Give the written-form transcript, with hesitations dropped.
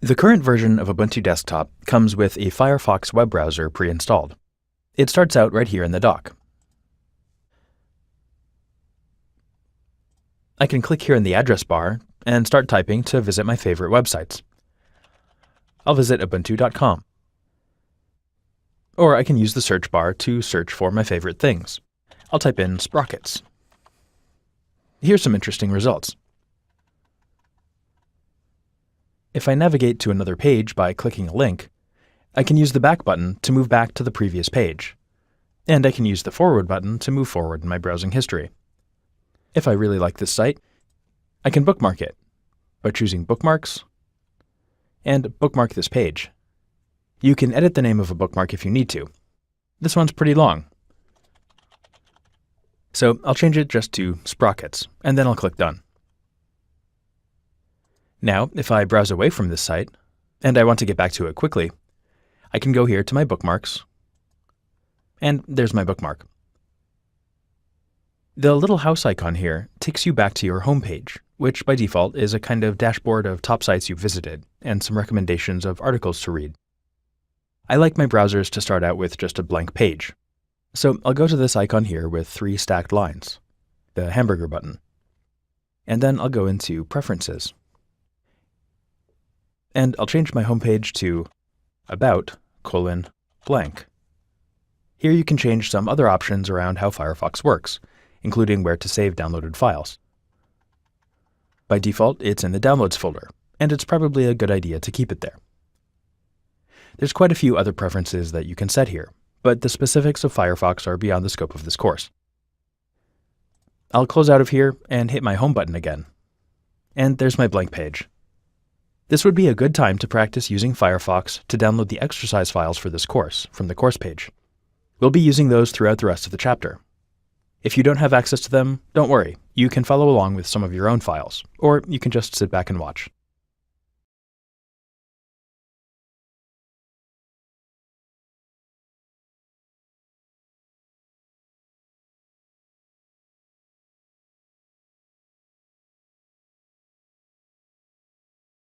The current version of Ubuntu Desktop comes with a Firefox web browser pre-installed. It starts out right here in the dock. I can click here in the address bar and start typing to visit my favorite websites. I'll visit ubuntu.com. Or I can use the search bar to search for my favorite things. I'll type in sprockets. Here's some interesting results. If I navigate to another page by clicking a link, I can use the back button to move back to the previous page, and I can use the forward button to move forward in my browsing history. If I really like this site, I can bookmark it by choosing Bookmarks and bookmark this page. You can edit the name of a bookmark if you need to. This one's pretty long, so I'll change it just to Sprockets, and then I'll click Done. Now, if I browse away from this site, and I want to get back to it quickly, I can go here to my bookmarks, and there's my bookmark. The little house icon here takes you back to your home page, which by default is a kind of dashboard of top sites you've visited and some recommendations of articles to read. I like my browsers to start out with just a blank page, so I'll go to this icon here with 3 stacked lines, the hamburger button, and then I'll go into Preferences. And I'll change my homepage to about:blank. Here you can change some other options around how Firefox works, including where to save downloaded files. By default, it's in the Downloads folder, and it's probably a good idea to keep it there. There's quite a few other preferences that you can set here, but the specifics of Firefox are beyond the scope of this course. I'll close out of here and hit my Home button again. And there's my blank page. This would be a good time to practice using Firefox to download the exercise files for this course from the course page. We'll be using those throughout the rest of the chapter. If you don't have access to them, don't worry. You can follow along with some of your own files, or you can just sit back and watch.